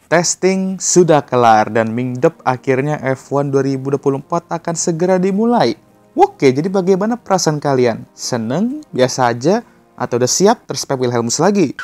Testing sudah kelar dan mingdep akhirnya F1 2024 akan segera dimulai. Oke, jadi bagaimana perasaan kalian? Seneng? Biasa aja? Atau udah siap terspek Wilhelmus lagi?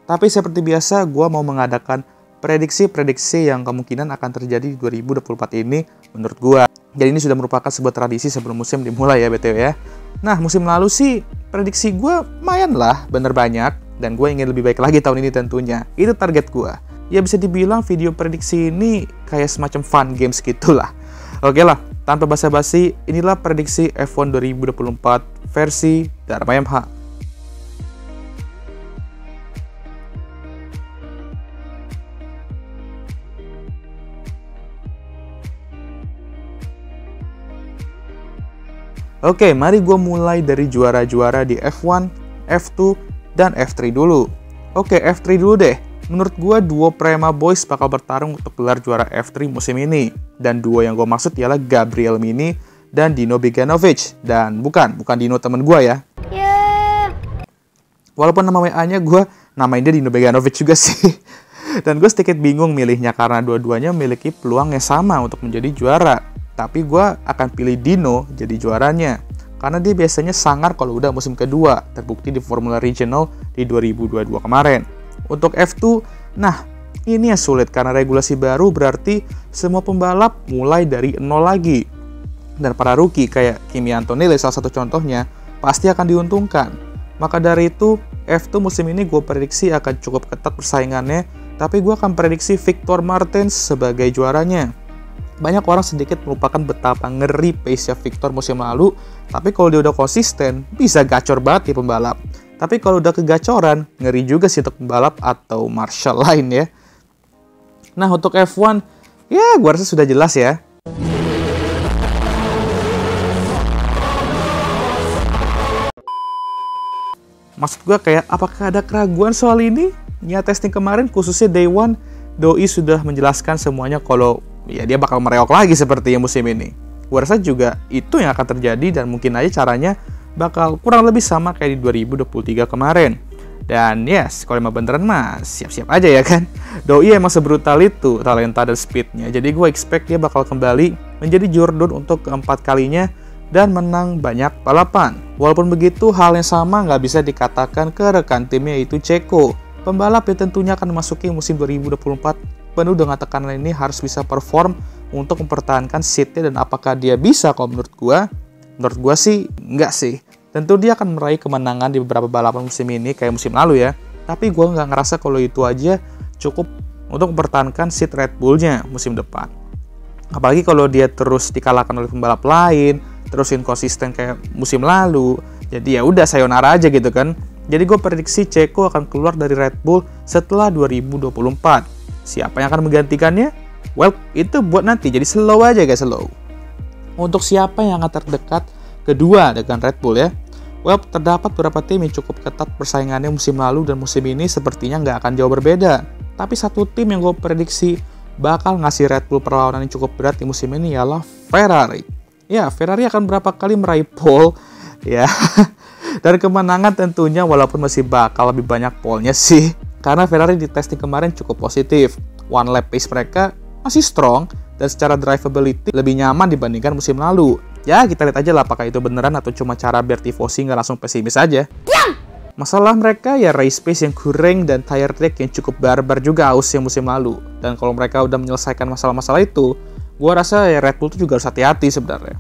Tapi seperti biasa, gue mau mengadakan prediksi-prediksi yang kemungkinan akan terjadi di 2024 ini menurut gue. Jadi ini sudah merupakan sebuah tradisi sebelum musim dimulai ya BTW ya. Nah, musim lalu sih prediksi gue lumayan lah, bener banyak. Dan gue ingin lebih baik lagi tahun ini tentunya. Itu target gue. Ya bisa dibilang video prediksi ini kayak semacam fun games gitulah. Oke lah, tanpa basa-basi, inilah prediksi F1 2024 versi Dharma MH. Oke, mari gue mulai dari juara-juara di F1, F2, dan F3 dulu. Oke, F3 dulu deh. Menurut gue, duo Prema Boys bakal bertarung untuk gelar juara F3 musim ini. Dan duo yang gue maksud ialah Gabriel Mini dan Dino Beganovic. Dan bukan Dino temen gue ya. Walaupun nama WA-nya gue namain dia Dino Beganovic juga sih. Dan gue sedikit bingung milihnya karena dua-duanya memiliki peluang yang sama untuk menjadi juara. Tapi gue akan pilih Dino jadi juaranya. Karena dia biasanya sangar kalau udah musim kedua, terbukti di Formula Regional di 2022 kemarin. Untuk F2, nah ini yang sulit karena regulasi baru berarti semua pembalap mulai dari nol lagi. Dan para rookie kayak Kimi Antonelli salah satu contohnya, pasti akan diuntungkan. Maka dari itu, F2 musim ini gue prediksi akan cukup ketat persaingannya, tapi gue akan prediksi Victor Martins sebagai juaranya. Banyak orang sedikit melupakan betapa ngeri pace-nya Victor musim lalu, tapi kalau dia udah konsisten, bisa gacor banget di pembalap. Tapi kalau udah kegacoran, ngeri juga sih untuk pembalap atau marshal lain ya. Nah, untuk F1, ya gue rasa sudah jelas ya. Maksud gue kayak, apakah ada keraguan soal ini? Ya, testing kemarin khususnya Day 1, Doi sudah menjelaskan semuanya kalau ya dia bakal mereok lagi seperti yang musim ini. Gue rasa juga itu yang akan terjadi dan mungkin aja caranya bakal kurang lebih sama kayak di 2023 kemarin. Dan yes, kalau emang beneran mah siap-siap aja ya kan. Doi emang sebrutal itu talenta dan speednya. Jadi gue expect dia bakal kembali menjadi Jordan untuk keempat kalinya dan menang banyak balapan. Walaupun begitu, hal yang sama nggak bisa dikatakan ke rekan timnya yaitu Checo. Pembalap yang tentunya akan memasuki musim 2024 penuh dengan tekanan ini harus bisa perform untuk mempertahankan seatnya dan apakah dia bisa kalau menurut gua sih enggak sih. Tentu dia akan meraih kemenangan di beberapa balapan musim ini kayak musim lalu ya. Tapi gua nggak ngerasa kalau itu aja cukup untuk mempertahankan seat Red Bull-nya musim depan. Apalagi kalau dia terus dikalahkan oleh pembalap lain, terus inkonsisten kayak musim lalu. Jadi ya udah sayonara aja gitu kan. Jadi gue prediksi Checo akan keluar dari Red Bull setelah 2024. Siapa yang akan menggantikannya? Well, itu buat nanti. Jadi slow aja guys, slow. Untuk siapa yang akan terdekat kedua dengan Red Bull ya? Well, terdapat beberapa tim yang cukup ketat persaingannya musim lalu dan musim ini sepertinya nggak akan jauh berbeda. Tapi satu tim yang gue prediksi bakal ngasih Red Bull perlawanan yang cukup berat di musim ini ialah Ferrari. Ya, Ferrari akan berapa kali meraih pole ya. Dan kemenangan tentunya walaupun masih bakal lebih banyak pole-nya sih. Karena Ferrari di testing kemarin cukup positif. One lap pace mereka masih strong dan secara drivability lebih nyaman dibandingkan musim lalu. Ya kita lihat aja lah apakah itu beneran atau cuma cara biar tifosi nggak langsung pesimis aja. Masalah mereka ya race pace yang kurang dan tire track yang cukup barbar juga ausnya musim lalu. Dan kalau mereka udah menyelesaikan masalah-masalah itu, gua rasa ya Red Bull tuh juga harus hati-hati sebenarnya.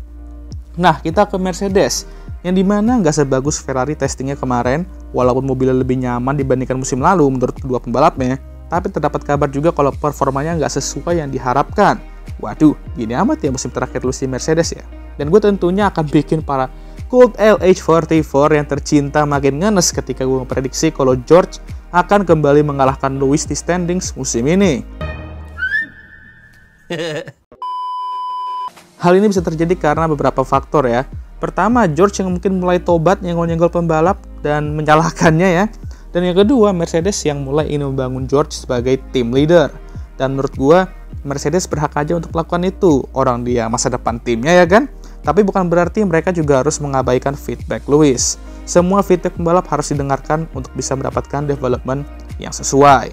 Nah kita ke Mercedes. Yang dimana nggak sebagus Ferrari testingnya kemarin, walaupun mobilnya lebih nyaman dibandingkan musim lalu menurut kedua pembalapnya, tapi terdapat kabar juga kalau performanya nggak sesuai yang diharapkan. Waduh, gini amat ya musim terakhir lu si Mercedes ya. Dan gue tentunya akan bikin para Cult LH44 yang tercinta makin ngenes ketika gue memprediksi kalau George akan kembali mengalahkan Lewis di standings musim ini. Hal ini bisa terjadi karena beberapa faktor ya. Pertama, George yang mungkin mulai tobat nyenggol-nyenggol pembalap dan menyalahkannya ya. Dan yang kedua, Mercedes yang mulai ingin membangun George sebagai team leader. Dan menurut gua, Mercedes berhak aja untuk melakukan itu. Orang dia masa depan timnya ya kan. Tapi bukan berarti mereka juga harus mengabaikan feedback Lewis. Semua feedback pembalap harus didengarkan untuk bisa mendapatkan development yang sesuai.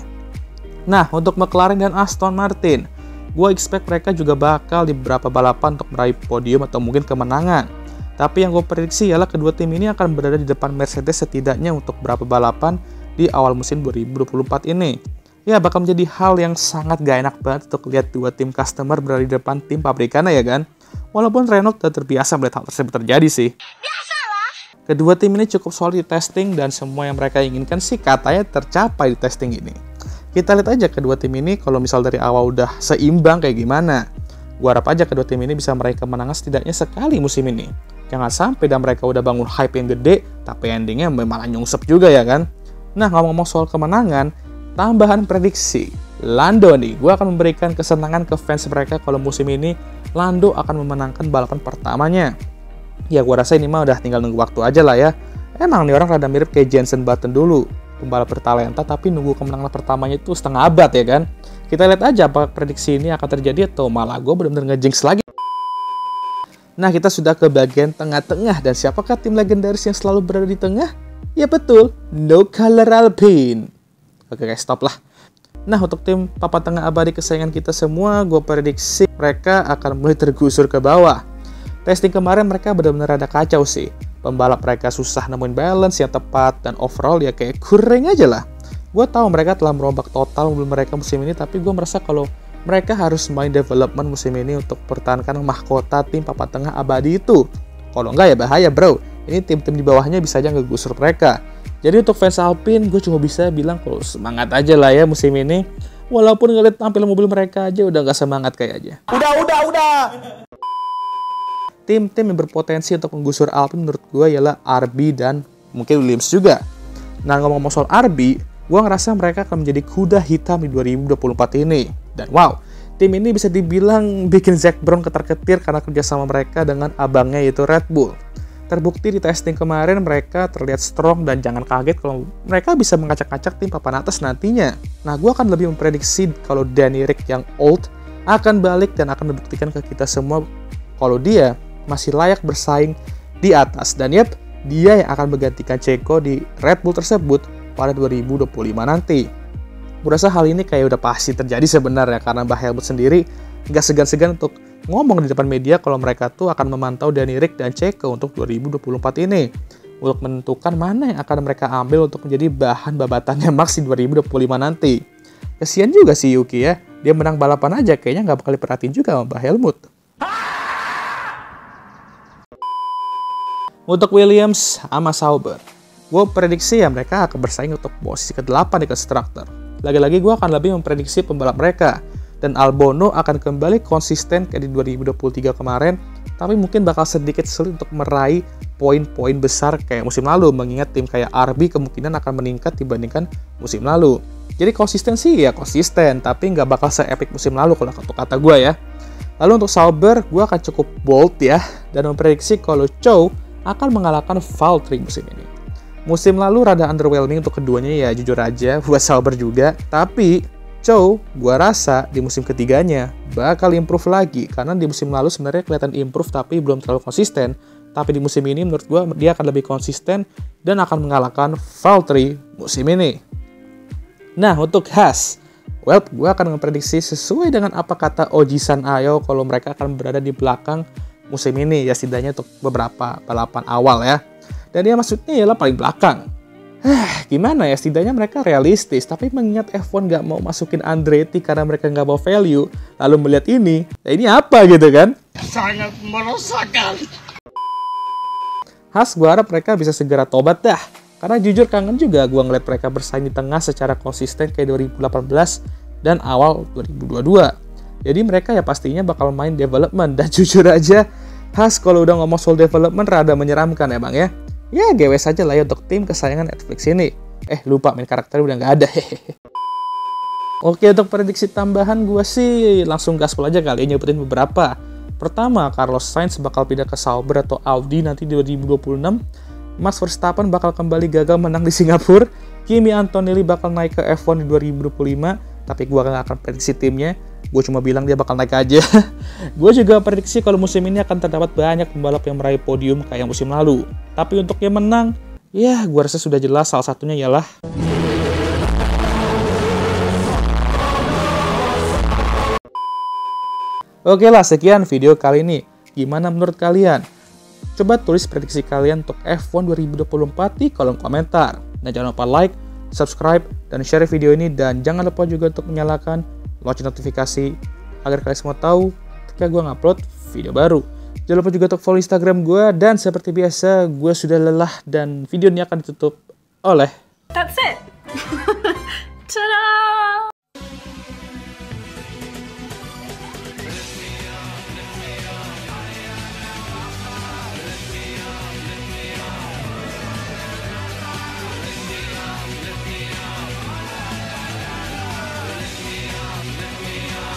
Nah, untuk McLaren dan Aston Martin, gue expect mereka juga bakal di beberapa balapan untuk meraih podium atau mungkin kemenangan. Tapi yang gue prediksi ialah kedua tim ini akan berada di depan Mercedes setidaknya untuk beberapa balapan di awal musim 2024 ini. Ya, bakal menjadi hal yang sangat gak enak banget untuk lihat dua tim customer berada di depan tim pabrikannya ya kan? Walaupun Renault udah terbiasa melihat hal tersebut terjadi sih. Kedua tim ini cukup solid di testing dan semua yang mereka inginkan sih katanya tercapai di testing ini. Kita lihat aja kedua tim ini kalau misal dari awal udah seimbang kayak gimana. Gua harap aja kedua tim ini bisa meraih kemenangan setidaknya sekali musim ini. Jangan sampai dan mereka udah bangun hype yang gede, tapi endingnya malah nyungsep juga ya kan. Nah, ngomong-ngomong soal kemenangan, tambahan prediksi. Lando nih, gue akan memberikan kesenangan ke fans mereka kalau musim ini Lando akan memenangkan balapan pertamanya. Ya, gue rasa ini mah udah tinggal nunggu waktu aja lah ya. Emang nih orang rada mirip kayak Jenson Button dulu. Pembalap bertalenta tapi nunggu kemenangan pertamanya itu setengah abad ya kan. Kita lihat aja apa prediksi ini akan terjadi atau malah gue bener-bener ngejinx lagi. Nah, kita sudah ke bagian tengah-tengah dan siapakah tim legendaris yang selalu berada di tengah? Ya betul, No Color Alpine. Oke guys, stop lah. Nah, untuk tim papan tengah abadi kesayangan kita semua, gue prediksi mereka akan mulai tergusur ke bawah. Testing kemarin mereka benar-benar rada kacau sih. Pembalap mereka susah nemuin balance yang tepat dan overall ya kayak kurang aja lah. Gue tahu mereka telah merombak total mobil mereka musim ini, tapi gue merasa kalau mereka harus main development musim ini untuk pertahankan mahkota tim papan tengah abadi itu. Kalau enggak ya bahaya bro, ini tim-tim di bawahnya bisa aja ngegusur mereka. Jadi untuk fans Alpine, gue cuma bisa bilang kalau semangat aja lah ya musim ini. Walaupun ngeliat tampil mobil mereka aja udah nggak semangat kayaknya. Udah. Tim-tim yang berpotensi untuk menggusur Alpine menurut gue ialah RB dan mungkin Williams juga. Nah, ngomong-ngomong soal RB, gue ngerasa mereka akan menjadi kuda hitam di 2024 ini. Dan wow, tim ini bisa dibilang bikin Zac Brown ketar-ketir karena kerjasama mereka dengan abangnya yaitu Red Bull. Terbukti di testing kemarin mereka terlihat strong dan jangan kaget kalau mereka bisa mengacak-acak tim papan atas nantinya. Nah, gue akan lebih memprediksi kalau Danny Ric yang old akan balik dan akan membuktikan ke kita semua kalau dia masih layak bersaing di atas. Dan yep, dia yang akan menggantikan Checo di Red Bull tersebut pada 2025 nanti. Gue rasa hal ini kayak udah pasti terjadi sebenarnya karena Mbah Helmut sendiri nggak segan-segan untuk ngomong di depan media kalau mereka tuh akan memantau Danny Ric dan Checo untuk 2024 ini untuk menentukan mana yang akan mereka ambil untuk menjadi bahan babatannya Max di 2025 nanti. Kasian juga si Yuki ya, dia menang balapan aja kayaknya nggak bakal diperhatiin juga sama Mbah Helmut. Untuk Williams sama Sauber, gue prediksi ya mereka akan bersaing untuk posisi ke-8 di konstruktor. Lagi-lagi gue akan lebih memprediksi pembalap mereka. Dan Albon akan kembali konsisten kayak di 2023 kemarin, tapi mungkin bakal sedikit sulit untuk meraih poin-poin besar kayak musim lalu, mengingat tim kayak RB kemungkinan akan meningkat dibandingkan musim lalu. Jadi konsistensi ya konsisten, tapi nggak bakal se-epic musim lalu kalau kata gue ya. Lalu untuk Sauber, gue akan cukup bold ya, dan memprediksi kalau Zhou akan mengalahkan Valtteri musim ini. Musim lalu rada underwhelming untuk keduanya ya, jujur aja, buat Sauber juga, tapi Zhou, gua rasa di musim ketiganya bakal improve lagi karena di musim lalu sebenarnya kelihatan improve tapi belum terlalu konsisten. Tapi di musim ini menurut gua dia akan lebih konsisten dan akan mengalahkan Valtteri musim ini. Nah, untuk Haas, gua akan memprediksi sesuai dengan apa kata Oji-san Ayo kalau mereka akan berada di belakang musim ini ya setidaknya untuk beberapa balapan awal ya. Dan dia maksudnya ialah paling belakang. Gimana ya, setidaknya mereka realistis, tapi mengingat F1 nggak mau masukin Andretti karena mereka nggak mau value, lalu melihat ini, ya ini apa gitu kan? Sangat meresahkan. Haas, gue harap mereka bisa segera tobat dah, karena jujur kangen juga gue ngeliat mereka bersaing di tengah secara konsisten kayak 2018 dan awal 2022. Jadi mereka ya pastinya bakal main development, dan jujur aja, Haas kalau udah ngomong soal development rada menyeramkan ya bang ya. Ya, GW saja lah ya untuk tim kesayangan Netflix ini. Lupa main karakter udah nggak ada. Oke, untuk prediksi tambahan gue sih langsung gaspol aja kali ya, nyebutin beberapa. Pertama, Carlos Sainz bakal pindah ke Sauber atau Audi nanti di 2026. Max Verstappen bakal kembali gagal menang di Singapura. Kimi Antonelli bakal naik ke F1 di 2025, tapi gue nggak akan prediksi timnya. gue cuma bilang dia bakal naik aja. Gue juga prediksi kalau musim ini akan terdapat banyak pembalap yang meraih podium kayak musim lalu. Tapi untuk yang menang, ya gue rasa sudah jelas salah satunya ialah Oke lah, sekian video kali ini. Gimana menurut kalian? Coba tulis prediksi kalian untuk F1 2024 di kolom komentar. Dan jangan lupa like, subscribe, dan share video ini. Dan jangan lupa juga untuk menyalakan lonceng notifikasi agar kalian semua tahu ketika gue ngupload video baru. Jangan lupa juga untuk follow Instagram gue. Dan seperti biasa, gue sudah lelah dan video ini akan ditutup oleh... That's it! Ta-da!